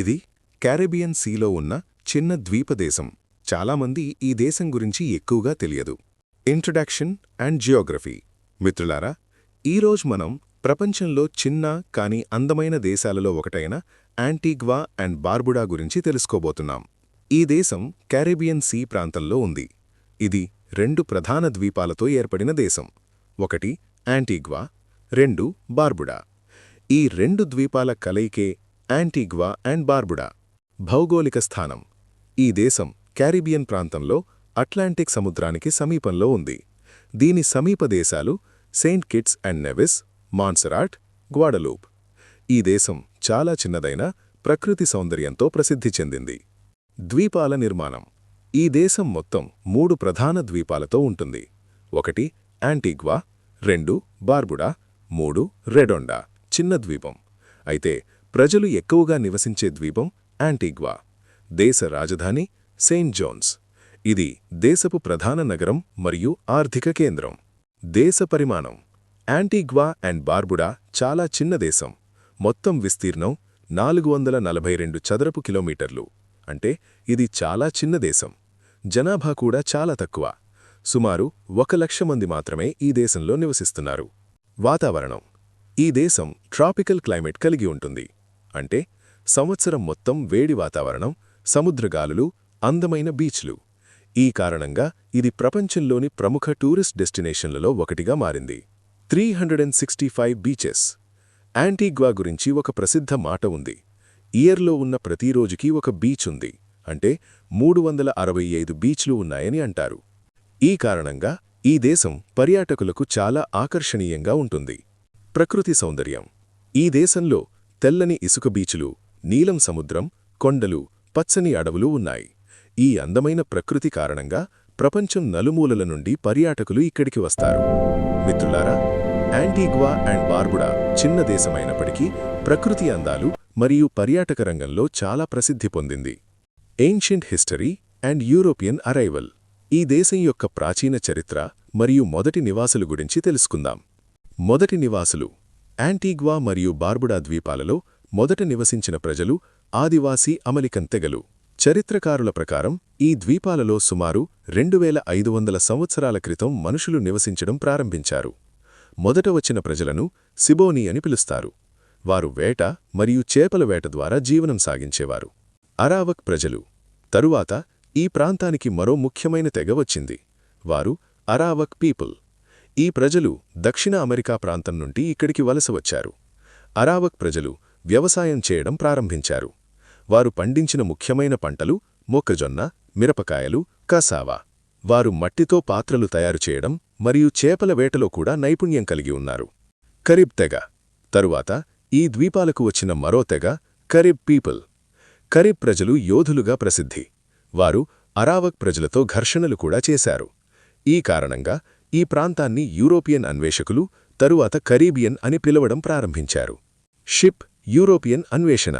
ఇది క్యారిబియన్ సీలో ఉన్న చిన్న ద్వీపదేశం. చాలామంది ఈ దేశం గురించి ఎక్కువగా తెలియదు. Introduction and Geography. మిత్రులారా, ఈరోజు మనం ప్రపంచంలో చిన్న కానీ అందమైన దేశాలలో ఒకటైన యాంటిగ్వా అండ్ బార్బుడా గురించి తెలుసుకోబోతున్నాం. ఈ దేశం క్యారిబియన్ సీ ప్రాంతంలో ఉంది. ఇది 2 ప్రధాన ద్వీపాలతో ఏర్పడిన దేశం. ఒకటి యాంటిగ్వా, 2 బార్బుడా. ఈ 2 ద్వీపాల కలయికే యాంటిగ్వా అండ్ బార్బుడా. భౌగోళిక స్థానం. ఈ దేశం క్యారిబియన్ ప్రాంతంలో అట్లాంటిక్ సముద్రానికి సమీపంలో ఉంది. దీని సమీప దేశాలు సెయింట్ కిట్స్ అండ్ నెవిస్, మాన్సెరాట్, గ్వాడలూప్. ఈ దేశం చాలా చిన్నదైన ప్రకృతి సౌందర్యంతో ప్రసిద్ధి చెందింది. ద్వీపాల నిర్మాణం. ఈ దేశం మొత్తం 3 ప్రధాన ద్వీపాలతో ఉంటుంది. 1 యాంటిగ్వా, 2 బార్బుడా, 3 రెడొండా, చిన్న ద్వీపం. అయితే ప్రజలు ఎక్కువగా నివసించే ద్వీపం యాంటిగ్వా. దేశ రాజధాని సెయింట్ జోన్స్. ఇది దేశపు ప్రధాన నగరం మరియు ఆర్థిక కేంద్రం. దేశ పరిమాణం. యాంటిగ్వా అండ్ బార్బుడా చాలా చిన్న దేశం. మొత్తం విస్తీర్ణం 442 చదరపు కిలోమీటర్లు. అంటే ఇది చాలా చిన్న దేశం. జనాభా కూడా చాలా తక్కువ. సుమారు 1,00,000 మంది మాత్రమే ఈ దేశంలో నివసిస్తున్నారు. వాతావరణం. ఈ దేశం ట్రాపికల్ క్లైమేట్ కలిగి ఉంటుంది. అంటే సంవత్సరం మొత్తం వేడి వాతావరణం, సముద్రగాలులు, అందమైన బీచ్లు. ఈ కారణంగా ఇది ప్రపంచంలోని ప్రముఖ టూరిస్ట్ డెస్టినేషన్లలో ఒకటిగా మారింది. 365 బీచెస్. యాంటిగ్వా గురించి ఒక ప్రసిద్ధ మాట ఉంది. ఇయర్లో ఉన్న ప్రతిరోజుకి ఒక బీచ్ ఉంది. అంటే 365 బీచ్లు ఉన్నాయని అంటారు. ఈ కారణంగా ఈ దేశం పర్యాటకులకు చాలా ఆకర్షణీయంగా ఉంటుంది. ప్రకృతి సౌందర్యం. ఈ దేశంలో తెల్లని ఇసుక బీచులు, నీలం సముద్రం, కొండలు, పచ్చని అడవులు ఉన్నాయి. ఈ అందమైన ప్రకృతి కారణంగా ప్రపంచం నలుమూలల నుండి పర్యాటకులు ఇక్కడికి వస్తారు. మిత్రులారా, యాంటిగ్వా అండ్ బార్బుడా చిన్న దేశమైనప్పటికీ ప్రకృతి అందాలు మరియు పర్యాటక రంగంలో చాలా ప్రసిద్ధి పొందింది. Ancient history and European arrival. ఈ దేశం యొక్క ప్రాచీన చరిత్ర మరియు మొదటి నివాసులు గురించి తెలుసుకుందాం. మొదటి నివాసులు. యాంటిగ్వా మరియు బార్బుడా ద్వీపాలలో మొదట నివసించిన ప్రజలు ఆదివాసీ అమెరికన్ తెగలు. చరిత్రకారుల ప్రకారం ఈ ద్వీపాలలో సుమారు 2500 సంవత్సరాల క్రితం మనుషులు నివసించడం ప్రారంభించారు. మొదట వచ్చిన ప్రజలను సిబోనీ అని పిలుస్తారు. వారు వేట మరియు చేపల వేట ద్వారా జీవనం సాగించేవారు. అరావక్ ప్రజలు. తరువాత ఈ ప్రాంతానికి మరో ముఖ్యమైన తెగ వచ్చింది. వారు అరావక్ పీపుల్. ఈ ప్రజలు దక్షిణ అమెరికా ప్రాంతం నుండి ఇక్కడికి వలస వచ్చారు. అరావక్ ప్రజలు వ్యవసాయం చేయడం ప్రారంభించారు. వారు పండించిన ముఖ్యమైన పంటలు మొక్కజొన్న, మిరపకాయలు, కసావా. వారు మట్టితో పాత్రలు తయారు చేయడం మరియు చేపల వేటలో కూడా నైపుణ్యం కలిగి ఉన్నారు. కరిబ్ తెగ. తరువాత ఈ ద్వీపాలకు వచ్చిన మరో తెగ కరిబ్ పీపుల్. కరిబ్ ప్రజలు యోధులుగా ప్రసిద్ధి. వారు అరావక్ ప్రజలతో ఘర్షణలు కూడా చేశారు. ఈ కారణంగా ఈ ప్రాంతాన్ని యూరోపియన్ అన్వేషకులు తరువాత కరీబియన్ అని పిలవడం ప్రారంభించారు. షిప్ యూరోపియన్ అన్వేషణ.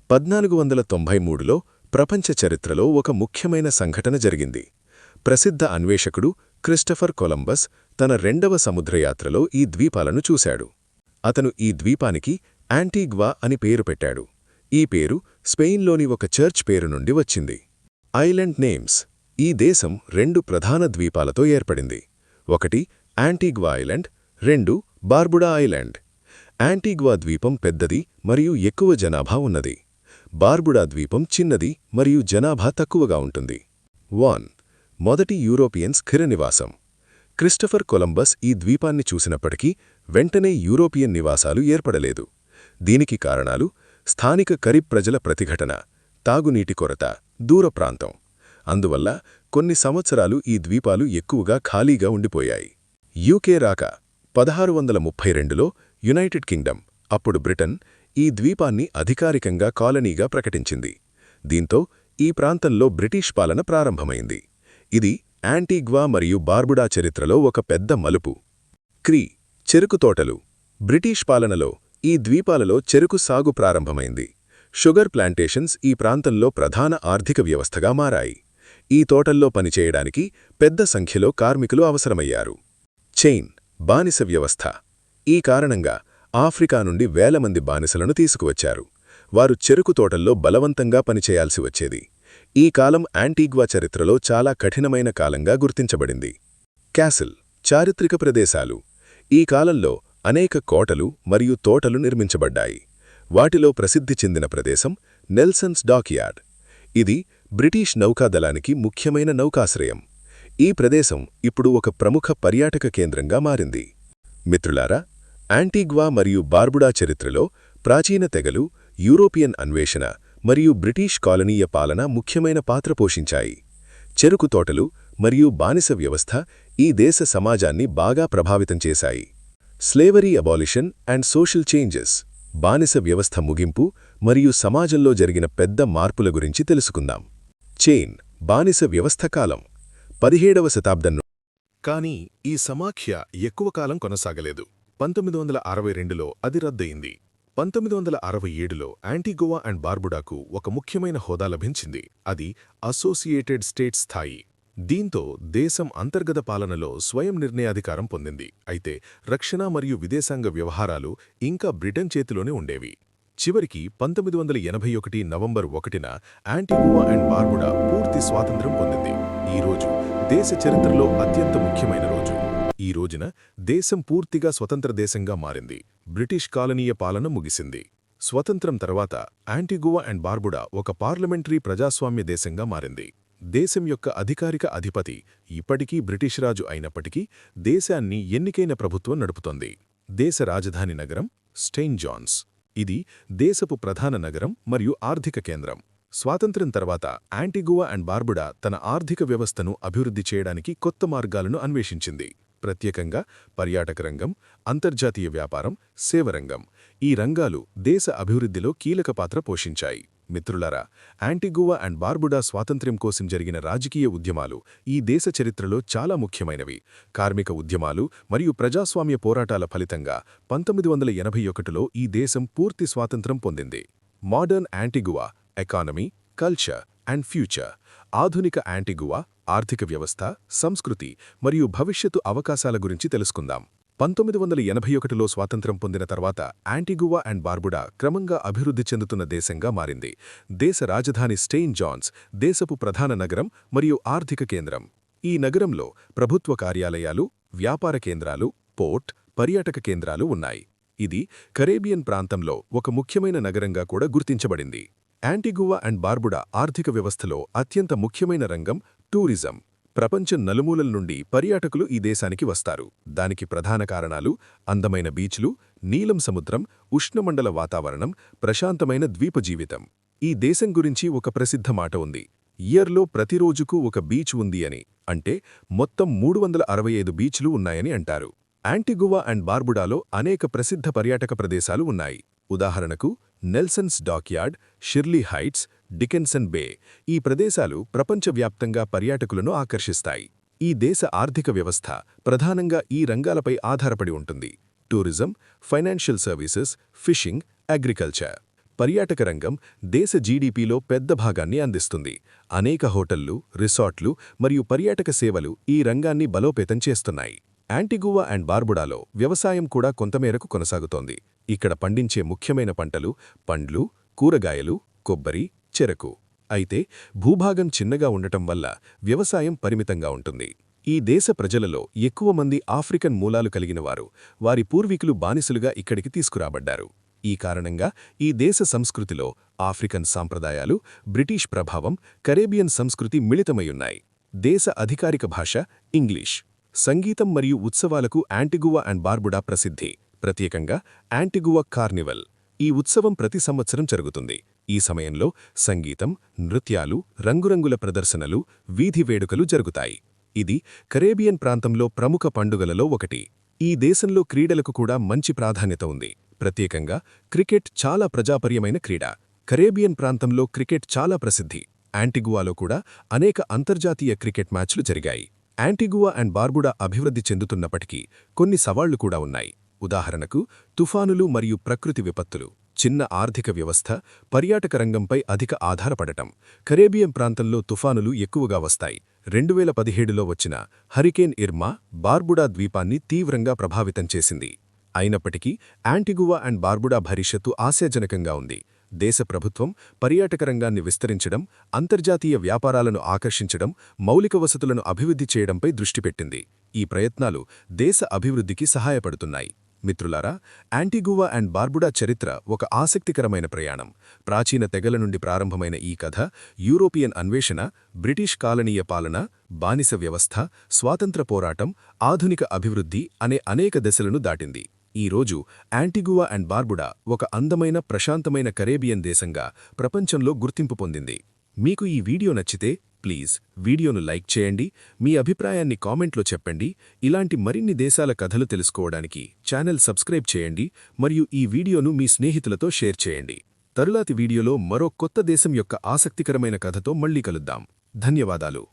1493లో ప్రపంచ చరిత్రలో ఒక ముఖ్యమైన సంఘటన జరిగింది. ప్రసిద్ధ అన్వేషకుడు క్రిస్టఫర్ కొలంబస్ తన 2వ సముద్రయాత్రలో ఈ ద్వీపాలను చూశాడు. అతను ఈ ద్వీపానికి యాంటిగ్వా అని పేరు పెట్టాడు. ఈ పేరు స్పెయిన్లోని ఒక చర్చ్ పేరు నుండి వచ్చింది. Island names. ఈ దేశం 2 ప్రధాన ద్వీపాలతో ఏర్పడింది. 1 Antigua island, 2 Barbuda island. Antigua ద్వీపం పెద్దది మరియు ఎక్కువ జనాభా ఉన్నది. బార్బుడా ద్వీపం చిన్నది మరియు జనాభా తక్కువగా ఉంటుంది. 1. మొదటి యూరోపియన్ స్థిర నివాసం. క్రిస్టఫర్ కొలంబస్ ఈ ద్వీపాన్ని చూసినప్పటికీ వెంటనే యూరోపియన్ నివాసాలు ఏర్పడలేదు. దీనికి కారణాలు స్థానిక కరిబ్ ప్రజల ప్రతిఘటన, తాగునీటి కొరత, దూర ప్రాంతం. అందువల్ల కొన్ని సంవత్సరాలు ఈ ద్వీపాలు ఎక్కువగా ఖాళీగా ఉండిపోయాయి. యూకే రాక. 1632లో యునైటెడ్ కింగ్డమ్, అప్పుడు బ్రిటన్, ఈ ద్వీపాన్ని అధికారికంగా కాలనీగా ప్రకటించింది. దీంతో ఈ ప్రాంతంలో బ్రిటిష్ పాలన ప్రారంభమైంది. ఇది యాంటిగ్వా మరియు బార్బుడా చరిత్రలో ఒక పెద్ద మలుపు. చెరుకు తోటలు. బ్రిటిష్ పాలనలో ఈ ద్వీపాలలో చెరుకు సాగు ప్రారంభమైంది. షుగర్ ప్లాంటేషన్స్ ఈ ప్రాంతంలో ప్రధాన ఆర్థిక వ్యవస్థగా మారాయి. ఈ తోటల్లో పనిచేయడానికి పెద్ద సంఖ్యలో కార్మికులు అవసరమయ్యారు. బానిస వ్యవస్థ. ఈ కారణంగా ఆఫ్రికా నుండి వేల మంది బానిసలను తీసుకువచ్చారు. వారు చెరకు తోటల్లో బలవంతంగా పనిచేయాల్సి వచ్చేది. ఈ కాలం యాంటీగ్వా చరిత్రలో చాలా కఠినమైన కాలంగా గుర్తించబడింది. క్యాసిల్ చారిత్రక ప్రదేశాలు. ఈ కాలంలో అనేక కోటలు మరియు తోటలు నిర్మించబడ్డాయి. వాటిలో ప్రసిద్ధి చెందిన ప్రదేశం నెల్సన్స్ డాక్యార్డ్. ఇది బ్రిటిష్ నౌకాదళానికి ముఖ్యమైన నౌకాశ్రయం. ఈ ప్రదేశం ఇప్పుడు ఒక ప్రముఖ పర్యాటక కేంద్రంగా మారింది. మిత్రులారా, యాంటీగ్వా మరియు బార్బుడా చరిత్రలో ప్రాచీన తెగలు, యూరోపియన్ అన్వేషణ మరియు బ్రిటిష్ కాలనీయ పాలన ముఖ్యమైన పాత్ర పోషించాయి. చెరకు తోటలు మరియు బానిస వ్యవస్థ ఈ దేశ సమాజాన్ని బాగా ప్రభావితం చేశాయి. Slavery abolition and social changes. బానిస వ్యవస్థ ముగింపు మరియు సమాజంలో జరిగిన పెద్ద మార్పుల గురించి తెలుసుకుందాం. చైన్ బానిస వ్యవస్థ కాలం 17వ శతాబ్దం. కానీ ఈ సమాఖ్య ఎక్కువ కాలం కొనసాగలేదు. 1962లో అది రద్దయింది. 1967లో యాంటిగువా అండ్ బార్బుడాకు ఒక ముఖ్యమైన హోదా లభించింది. అది అసోసియేటెడ్ స్టేట్స్ స్థాయి. దీంతో దేశం అంతర్గత పాలనలో స్వయం నిర్ణయాధికారం పొందింది. అయితే రక్షణ మరియు విదేశాంగ వ్యవహారాలు ఇంకా బ్రిటన్ చేతిలోనే ఉండేవి. చివరికి 1981 నవంబర్ 1న యాంటిగువా అండ్ బార్బుడా పూర్తి స్వాతంత్ర్యం పొందింది. ఈ రోజు దేశ చరిత్రలో అత్యంత ముఖ్యమైన రోజు. ఈ రోజున దేశం పూర్తిగా స్వతంత్ర దేశంగా మారింది. బ్రిటిష్ కాలనీయ పాలన ముగిసింది. స్వతంత్రం తర్వాత యాంటిగువా అండ్ బార్బుడా ఒక పార్లమెంటరీ ప్రజాస్వామ్య దేశంగా మారింది. దేశం యొక్క అధికారిక అధిపతి ఇప్పటికీ బ్రిటిష్ రాజు అయినప్పటికీ దేశాన్ని ఎన్నికైన ప్రభుత్వం నడుపుతోంది. దేశ రాజధాని నగరం సెయింట్ జాన్స్. ఇది దేశపు ప్రధాన నగరం మరియు ఆర్థిక కేంద్రం. స్వాతంత్ర్యం తర్వాత యాంటిగువా అండ్ బార్బుడా తన ఆర్థిక వ్యవస్థను అభివృద్ధి చేయడానికి కొత్త మార్గాలను అన్వేషించింది. ప్రత్యేకంగా పర్యాటక రంగం, అంతర్జాతీయ వ్యాపారం, సేవరంగం. ఈ రంగాలు దేశ అభివృద్ధిలో కీలక పాత్ర పోషించాయి. మిత్రులారా, యాంటిగువా అండ్ బార్బుడా స్వాతంత్ర్యం కోసం జరిగిన రాజకీయ ఉద్యమాలు ఈ దేశ చరిత్రలో చాలా ముఖ్యమైనవి. కార్మిక ఉద్యమాలు మరియు ప్రజాస్వామ్య పోరాటాల ఫలితంగా 1981లో ఈ దేశం పూర్తి స్వాతంత్ర్యం పొందింది. Modern Antigua economy, culture and future. ఆధునిక యాంటిగువా ఆర్థిక వ్యవస్థ, సంస్కృతి మరియు భవిష్యత్తు అవకాశాల గురించి తెలుసుకుందాం. 1981లో స్వాతంత్ర్యం పొందిన తర్వాత యాంటిగువా అండ్ బార్బుడా క్రమంగా అభివృద్ధి చెందుతున్న దేశంగా మారింది. దేశ రాజధాని సెయింట్ జాన్స్ దేశపు ప్రధాన నగరం మరియు ఆర్థిక కేంద్రం. ఈ నగరంలో ప్రభుత్వ కార్యాలయాలు, వ్యాపార కేంద్రాలు, పోర్ట్, పర్యాటక కేంద్రాలు ఉన్నాయి. ఇది కరేబియన్ ప్రాంతంలో ఒక ముఖ్యమైన నగరంగా కూడా గుర్తించబడింది. యాంటిగువా అండ్ బార్బుడా ఆర్థిక వ్యవస్థలో అత్యంత ముఖ్యమైన రంగం టూరిజం. ప్రపంచం నలుమూలల నుండి పర్యాటకులు ఈ దేశానికి వస్తారు. దానికి ప్రధాన కారణాలు అందమైన బీచ్లు, నీలం సముద్రం, ఉష్ణమండల వాతావరణం, ప్రశాంతమైన ద్వీప జీవితం. ఈ దేశం గురించి ఒక ప్రసిద్ధ మాట ఉంది. ఇయర్లో ప్రతిరోజుకు ఒక బీచ్ ఉంది అని. అంటే మొత్తం 365 బీచ్లు ఉన్నాయని అంటారు. యాంటిగువా అండ్ బార్బుడాలో అనేక ప్రసిద్ధ పర్యాటక ప్రదేశాలు ఉన్నాయి. ఉదాహరణకు Nelson's dockyard, Shirley Heights, Dickenson Bay. ఈ ప్రదేశాలు ప్రపంచవ్యాప్తంగా పర్యాటకులను ఆకర్షిస్తాయి. ఈ దేశ ఆర్థిక వ్యవస్థ ప్రధానంగా ఈ రంగాలపై ఆధారపడి ఉంటుంది. Tourism, financial services, fishing, agriculture. పర్యాటక రంగం దేశ జీడీపీలో పెద్ద భాగాన్ని అందిస్తుంది. అనేక హోటళ్లు, రిసార్ట్లు మరియు పర్యాటక సేవలు ఈ రంగాన్ని బలోపేతం చేస్తున్నాయి. యాంటిగువా అండ్ బార్బుడాలో వ్యవసాయం కూడా కొంతమేరకు కొనసాగుతోంది. ఇక్కడ పండించే ముఖ్యమైన పంటలు పండ్లు, కూరగాయలు, కొబ్బరి, చెరకు. అయితే భూభాగం చిన్నగా ఉండటం వల్ల వ్యవసాయం పరిమితంగా ఉంటుంది. ఈ దేశ ప్రజలలో ఎక్కువ మంది ఆఫ్రికన్ మూలాలు కలిగినవారు. వారి పూర్వీకులు బానిసలుగా ఇక్కడికి తీసుకురాబడ్డారు. ఈ కారణంగా ఈ దేశ సంస్కృతిలో ఆఫ్రికన్ సాంప్రదాయాలు, బ్రిటిష్ ప్రభావం, కరేబియన్ సంస్కృతి మిళితమయ్యున్నాయి. దేశ అధికారిక భాష ఇంగ్లీష్. సంగీతం మరియు ఉత్సవాలకు యాంటిగువా అండ్ బార్బుడా ప్రసిద్ధి. ప్రత్యేకంగా యాంటిగువా కార్నివల్. ఈ ఉత్సవం ప్రతి సంవత్సరం జరుగుతుంది. ఈ సమయంలో సంగీతం, నృత్యాలు, రంగురంగుల ప్రదర్శనలు, వీధి వేడుకలు జరుగుతాయి. ఇది కరేబియన్ ప్రాంతంలో ప్రముఖ పండుగలలో ఒకటి. ఈ దేశంలో క్రీడలకు కూడా మంచి ప్రాధాన్యత ఉంది. ప్రత్యేకంగా క్రికెట్ చాలా ప్రజాపర్యమైన క్రీడ. కరేబియన్ ప్రాంతంలో క్రికెట్ చాలా ప్రసిద్ధి. యాంటిగువాలో కూడా అనేక అంతర్జాతీయ క్రికెట్ మ్యాచ్లు జరిగాయి. యాంటిగువా అండ్ బార్బుడా అభివృద్ధి చెందుతున్నప్పటికీ కొన్ని సవాళ్లు కూడా ఉన్నాయి. ఉదాహరణకు తుఫానులు మరియు ప్రకృతి విపత్తులు, చిన్న ఆర్థిక వ్యవస్థ, పర్యాటక రంగంపై అధిక ఆధారపడటం. కరేబియన్ ప్రాంతంలో తుఫానులు ఎక్కువగా వస్తాయి. 2017లో వచ్చిన హరికేన్ ఇర్మా బార్బుడా ద్వీపాన్ని తీవ్రంగా ప్రభావితం చేసింది. అయినప్పటికీ యాంటిగువా అండ్ బార్బుడా భవిష్యత్తు ఆశాజనకంగా ఉంది. దేశ ప్రభుత్వం పర్యాటక రంగాన్ని విస్తరించడం, అంతర్జాతీయ వ్యాపారాలను ఆకర్షించడం, మౌలిక వసతులను అభివృద్ధి చేయడంపై దృష్టి పెట్టింది. ఈ ప్రయత్నాలు దేశ అభివృద్ధికి సహాయపడుతున్నాయి. మిత్రులారా, యాంటిగువా అండ్ బార్బుడా చరిత్ర ఒక ఆసక్తికరమైన ప్రయాణం. ప్రాచీన తెగల నుండి ప్రారంభమైన ఈ కథ యూరోపియన్ అన్వేషణ, బ్రిటిష్ కాలనీయ పాలన, బానిస వ్యవస్థ, స్వాతంత్ర పోరాటం, ఆధునిక అభివృద్ధి అనే అనేక దశలను దాటింది. ఈ రోజు యాంటిగువా అండ్ బార్బుడా ఒక అందమైన, ప్రశాంతమైన కరేబియన్ దేశంగా ప్రపంచంలో గుర్తింపు పొందింది. మీకు ఈ వీడియో నచ్చితే ప్లీజ్ వీడియోను లైక్ చేయండి, మీ అభిప్రాయాన్ని కామెంట్లో చెప్పండి. ఇలాంటి మరిన్ని దేశాల కథలు తెలుసుకోవడానికి ఛానల్ సబ్స్క్రైబ్ చేయండి మరియు ఈ వీడియోను మీ స్నేహితులతో షేర్ చేయండి. తరువాతి వీడియోలో మరో కొత్త దేశం యొక్క ఆసక్తికరమైన కథతో మళ్ళీ కలుద్దాం. ధన్యవాదాలు.